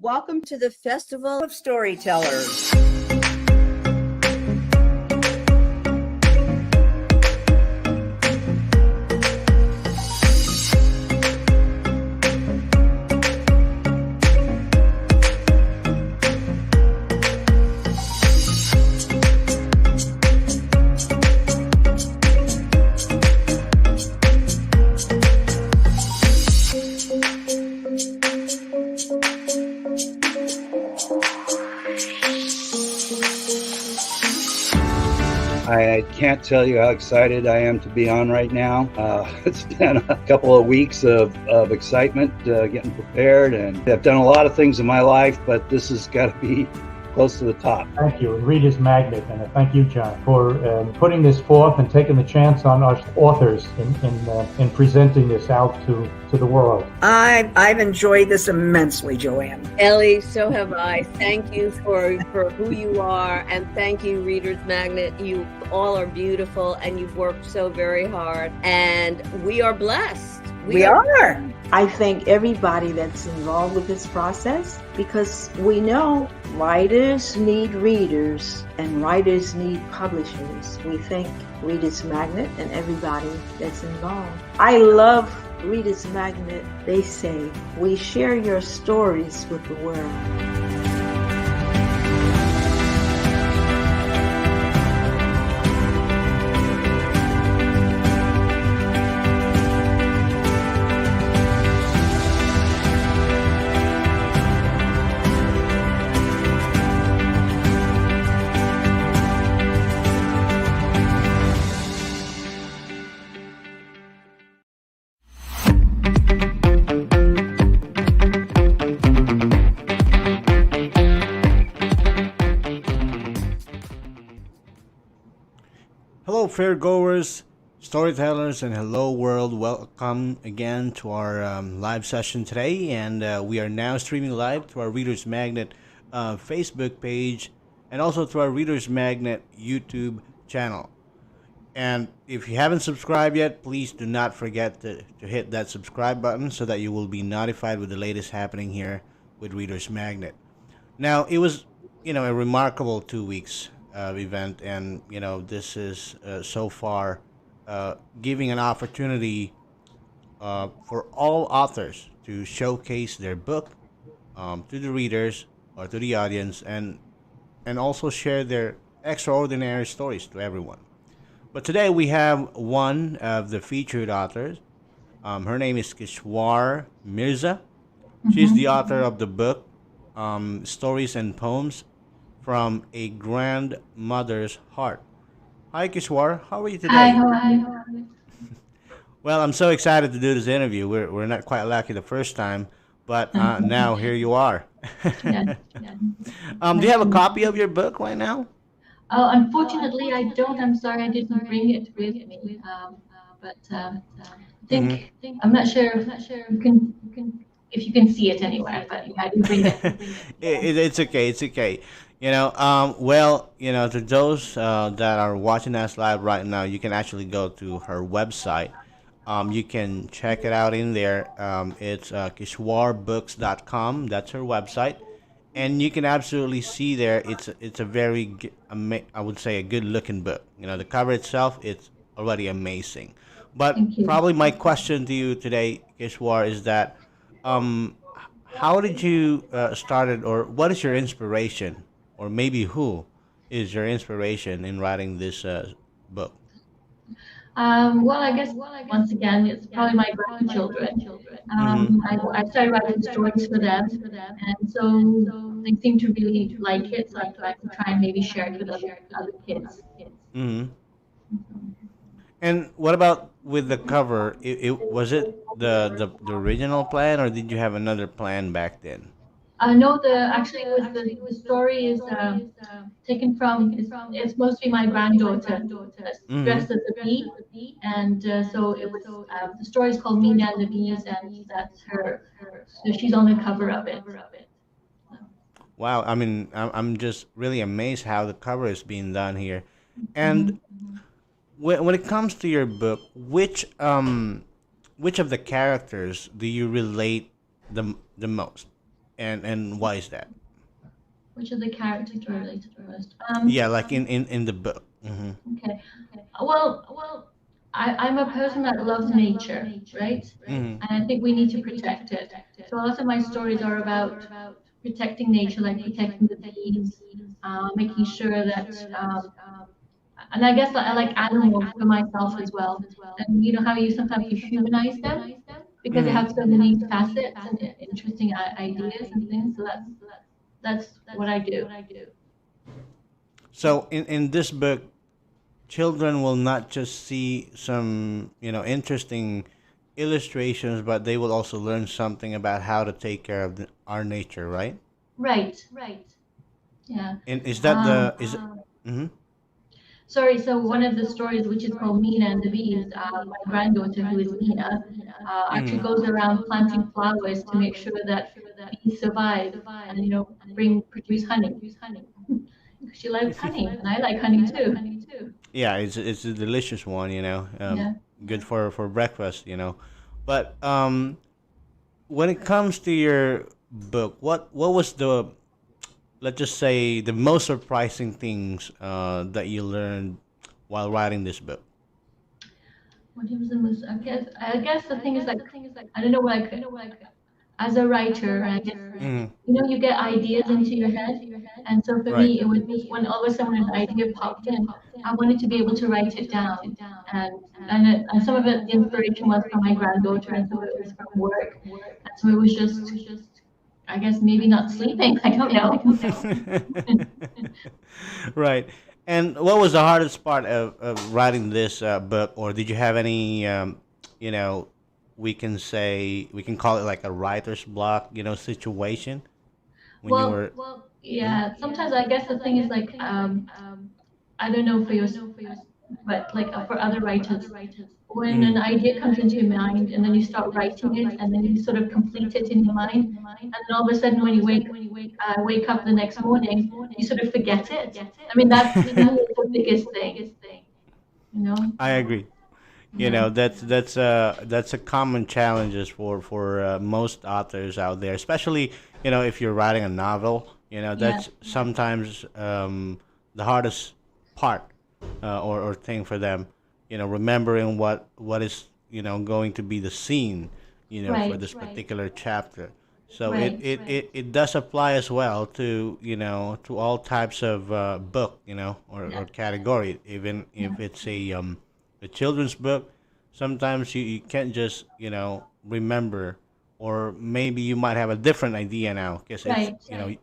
Welcome to the Festival of Storytellers. I can't tell you how excited I am to be on right now. It's been a couple of weeks of excitement, getting prepared, and I've done a lot of things in my life, but this has got to be close to the top. Thank you, ReadersMagnet, and thank you, John, for putting this forth and taking the chance on us authors in presenting this out to the world. I've enjoyed this immensely, Joanne. Ellie, so have I. Thank you for who you are, and thank you, Readers Magnet. You all are beautiful, and you've worked so very hard, and we are blessed. We are. I thank everybody that's involved with this process, because we know writers need readers and writers need publishers. We thank Readers Magnet and everybody that's involved. I love Readers Magnet. They say, we share your stories with the world. Hello, fairgoers, storytellers, and hello, world. Welcome again to our live session today. And we are now streaming live to our Readers Magnet Facebook page and also to our Readers Magnet YouTube channel. And if you haven't subscribed yet, please do not forget to hit that subscribe button so that you will be notified with the latest happening here with Readers Magnet. Now, it was, a remarkable 2 weeks event, and this is so far giving an opportunity for all authors to showcase their book to the readers or to the audience, and also share their extraordinary stories to everyone. But today we have one of the featured authors. Her name is Kishwar Mirza. She's the author of the book Stories and Poems from a Grandmother's Heart. Hi, Kishwar. How are you today? Hi, how are you? Well, I'm so excited to do this interview. We're not quite lucky the first time, but now here you are. Yeah. Do you have a copy of your book right now? Oh, unfortunately, I don't. I'm sorry, I didn't bring it with me. But I think I'm not sure. If you can see it anywhere, but yeah, I didn't bring it. It's okay. It's okay. To those that are watching us live right now, you can actually go to her website. You can check it out in there. It's kishwarbooks.com. That's her website. And you can absolutely see there, it's a very, I would say, a good-looking book. The cover itself, it's already amazing. But probably my question to you today, Kishwar, is that how did you started, or what is your inspiration, or maybe who is your inspiration in writing this book? Well, I guess once again, it's probably my grandchildren. I started writing stories for them, and so they seem to really like it. So I thought to try and maybe share it with other kids. Mm-hmm. And what about with the cover? Was it the original plan, or did you have another plan back then? No, actually it was the story is taken from it's mostly my granddaughter dressed as a bee, and so it was the story is called Me and the Bees, and that's her. So she's on the cover of it. Wow, I mean, I'm just really amazed how the cover is being done here. And when it comes to your book, which of the characters do you relate the most? and why is that? Which of the characters do I relate to the most? Yeah, like in the book. Okay. Well, I'm a person that loves nature, right? Hmm. And I think we need to protect it. So a lot of my stories are about protecting nature, like protecting the bees, making sure that, and I guess I like animals for myself as well. And you know how you sometimes you humanize them because they Hmm. have so many facets and interesting ideas and things. So that's what I do. So in this book, children will not just see some interesting illustrations, but they will also learn something about how to take care of our nature, right? Right. Yeah. And is that Um, the is it? Mm-hmm. Sorry, so one of the stories, which is called Mina and the Bees, my granddaughter, who is Mina, actually goes around planting flowers to make sure that bees survive and, you know, produce honey. She likes honey, and I like honey too. Yeah, it's a delicious one, Yeah. good for breakfast, But when it comes to your book, what was the, let's just say, the most surprising things that you learned while writing this book? What was the most? I guess the thing is like I don't know, like as a writer, I guess Mm. you know you get ideas into your head, and so for Right. me, it was just when all of a sudden an idea popped in, I wanted to be able to write it down, and and some of it, the inspiration was from my granddaughter, and some of it was from work, and so it was just, I guess maybe not sleeping. I don't know. Right. And what was the hardest part of writing this book, or did you have any, you know, we can call it like a writer's block, situation when you Well, were. Mhm. yeah. Sometimes I guess the thing is like I don't know for your, but like for other writers, when an Mhm. idea comes into your mind and then you start writing it and then you sort of complete it in your mind, and then all of a sudden when you wake up the next morning, you sort of forget it. I mean, that's for me is the biggest thing, you know. I agree. Yeah, That's a common challenges for most authors out there, especially if you're writing a novel. yeah, That's sometimes the hardest part or thing for them. Remembering what is going to be the scene for right, this particular chapter. So right, it does apply as well to to all types of book or yeah, category, even yeah, if it's a children's book. Sometimes you can't just remember, or maybe you might have a different idea now because it's right.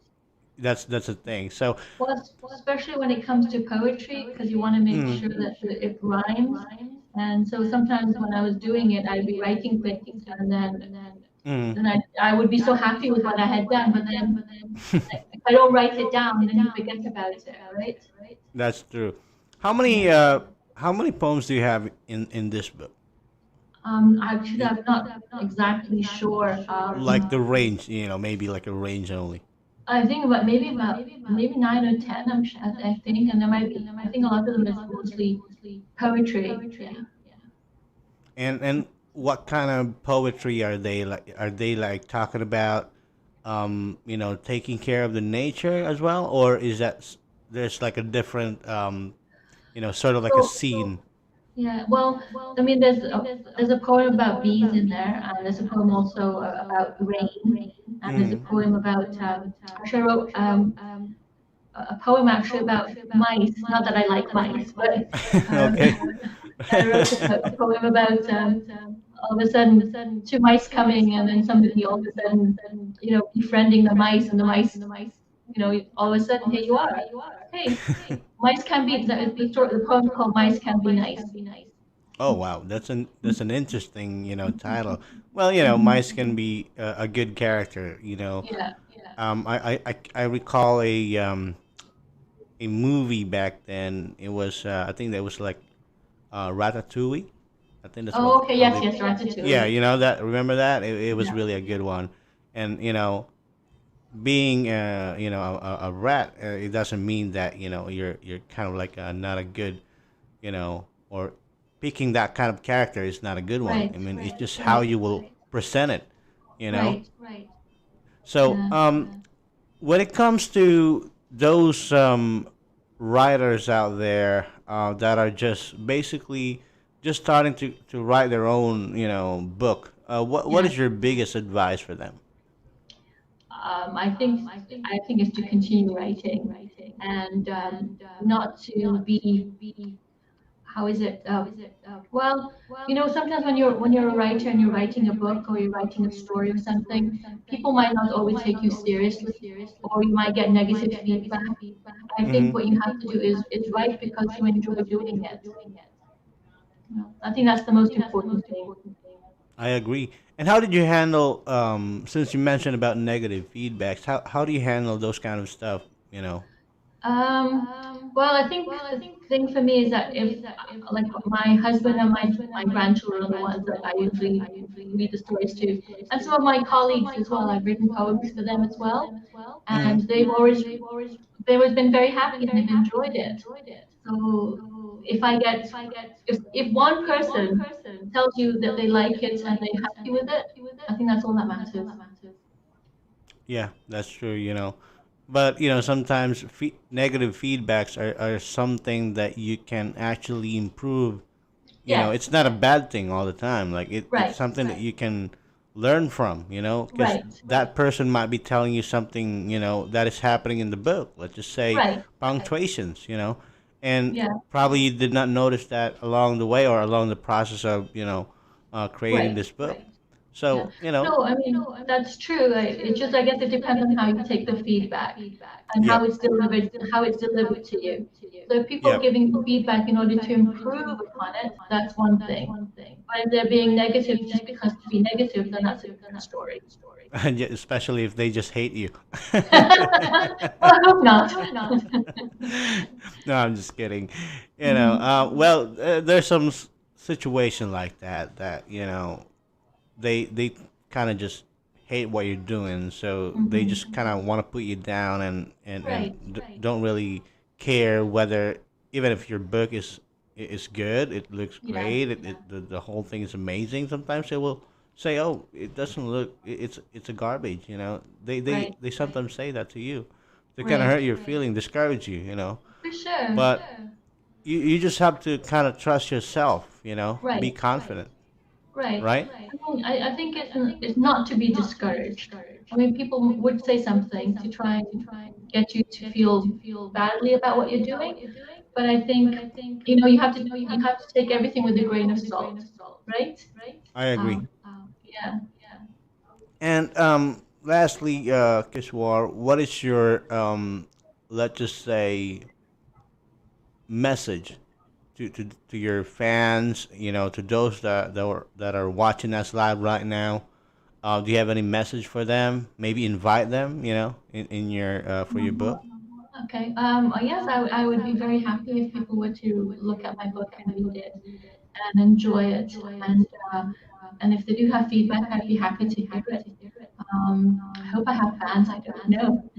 that's a thing. So Well, especially when it comes to poetry, because you want to make mm, sure that it rhymes. And so sometimes when I was doing it, I'd be writing things, and mm, then I would be so happy with what I had done. But then if I don't write it down, then you forget about it, right? that's true. How Yeah. many how many poems do you have in this book? Actually, In, I'm not exactly sure. like the range, maybe like a range only. I think about maybe 9 or 10. I think, and there might be. I think a lot of them is mostly poetry. Yeah. And what kind of poetry are they like? Are they like talking about, taking care of the nature as well, or is that there's like a different, sort of like a So scene? yeah, well, I mean, there's a poem about bees in there, and there's a poem also about rain, and there's a Mm. poem about actually I wrote a poem actually about mice. Not that I like mice, but um, Okay. I wrote a poem about all of a sudden two mice coming, and then somebody all of a sudden, you know, befriending the mice, and the mice, you know, all of a sudden here you are. Hey, mice can be the poem called Mice Can Be Nice. Oh wow, that's an interesting title. Well, Mhm. mice can be a good character. Yeah. I recall a movie back then. It was I think that was like Ratatouille. I think that's Oh, okay. how Yes, they. yes, Yeah, Ratatouille. that. Remember that? It was Yeah. really a good one, and being a rat, it doesn't mean that you're kind of like not a good or picking that kind of character is not a good one. Right. I mean, it's just how Right. you will present it. You know. Right. So, Yeah. when it comes to those writers out there that are just basically just starting to write their own, book, what Yeah. is your biggest advice for them? I think is to continue writing and not to be how is it? Well, sometimes when you're a writer and you're writing a book or you're writing a story or something, people might not always take you seriously, or you might get negative feedback. I think Hmm. what you have to do is write because you enjoy doing it. I think that's the most important thing. I agree. And how did you handle, since you mentioned about negative feedbacks, how do you handle those kind of stuff? You know? Um, well, I think the thing for me is that if, like, my husband and my grandchildren are the ones that I usually read the stories to, and some of my colleagues as well. I've written poems for them as well, Hmm. and they've always been very happy and they've enjoyed it. So if I get if one person tells you that they like it and they're happy with it, I think that's all that matters. Yeah, that's true, But, sometimes negative feedbacks are something that you can actually improve. Yes. It's not a bad thing all the time. Like, it's Right. something that you can learn from, because Right. that person might be telling you something, that is happening in the book. Let's just say Right. punctuations, and Yeah. probably you did not notice that along the way or along the process of, creating Right. this book. Yeah. So, No, I mean, that's true. It's just, I guess it depends on how you take the feedback and yep, how it's delivered to you. So if people are yep. giving you feedback in order to improve upon it, that's one thing. But if they're being negative just because to be negative, then that's a different story. And especially if they just hate you. Well, I hope not. No, I'm just kidding. Mhm. Well, there's some situation like that they kind of just hate what you're doing, so they just Mhm. kind of want to put you down Right. don't really care whether, even if your book is good, it looks Yeah. great, the whole thing is amazing. Sometimes they will say, "Oh, it doesn't look, it's a garbage." Right. They sometimes say that to you. They kind of Right. hurt your feeling, discourage you, For sure. but you just have to kind of trust yourself, be Right. confident, Right. right? I think it's not to be discouraged. I mean, people would say something to try and get you to feel badly about what you're doing, but I think you have to take everything with a grain of salt, right? I agree. Yeah. And lastly, Kishwar, what is your let's just say message to your fans? To those that are watching us live right now. Do you have any message for them? Maybe invite them. In your for your book. Okay. Yes, I would be very happy if people were to look at my book and read it and enjoy it. And and if they do have feedback, I'd be happy to hear it. I hope I have fans. I don't know,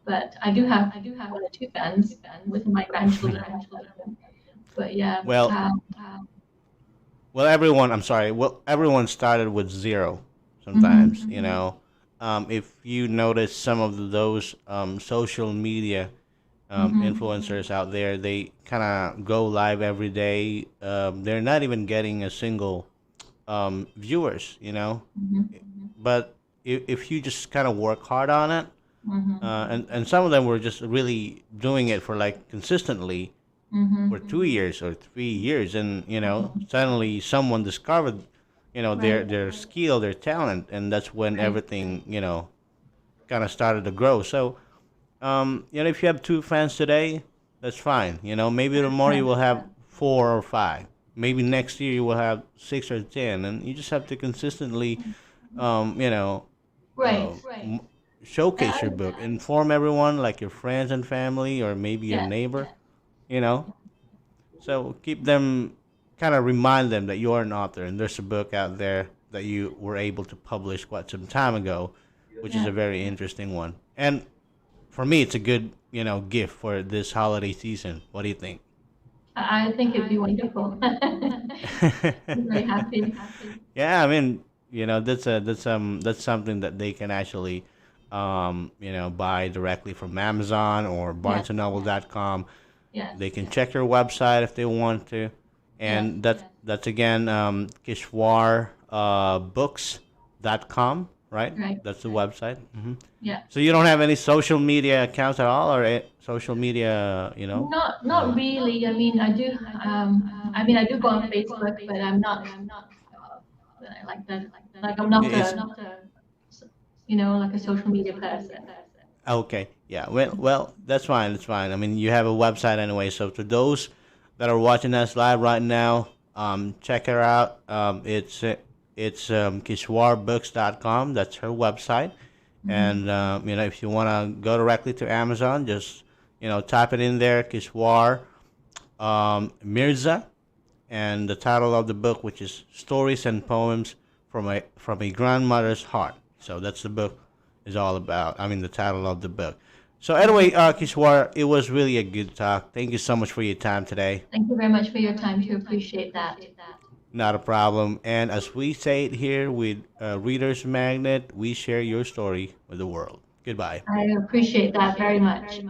but I do have one or two fans with my grandchildren. But yeah, Well, everyone. I'm sorry. Well, everyone started with zero. Sometimes, mhm, if you notice some of those social media mhm, influencers out there, they kind of go live every day. They're not even getting a single viewers, mhm, but if you just kind of work hard on it, mhm, and some of them were just really doing it for like consistently for mhm. 2 years or 3 years, and suddenly someone discovered their Right. their skill, their talent, and that's when Right. everything kind of started to grow. So if you have two fans today, that's fine. Maybe tomorrow you Right. will have 4 or 5. Maybe next year you will have 6 or 10, and you just have to consistently, um, you know, uh, Right. m- showcase your Uh, book, inform everyone, like your friends and family, or maybe your yeah. neighbor. You know, so keep them, kind of remind them that you're an author and there's a book out there that you were able to publish quite some time ago, which is Yeah. a very interesting one. And for me, it's a good, gift for this holiday season. What do you think? I think it'd be wonderful. I'm very happy. Yeah, I mean, that's something that they can actually buy directly from Amazon or Yes. BarnesandNoble.com. Yes. They can check your website if they want to, and that's again Kishwar Books.com, right? Right. That's the website. Yeah. So you don't have any social media accounts at all, or social media, Not really. I mean, I do. I do go on Facebook, but I'm not like that. Like I'm not It's like a social media person. okay. Yeah. Well, that's fine. That's fine. I mean, you have a website anyway. So to those that are watching us live right now, check her out. It's kishwarbooks.com. That's her website. And if you want to go directly to Amazon, just type it in there, Kishwar Mirza, and the title of the book, which is Stories and Poems from a Grandmother's Heart. So that's the book is all about. I mean, the title of the book. So anyway, Kishwar, it was really a good talk. Thank you so much for your time today. Thank you very much for your time. To appreciate that. Not a problem. And as we say it here with Reader's Magnet, we share your story with the world. Goodbye. I appreciate that very much.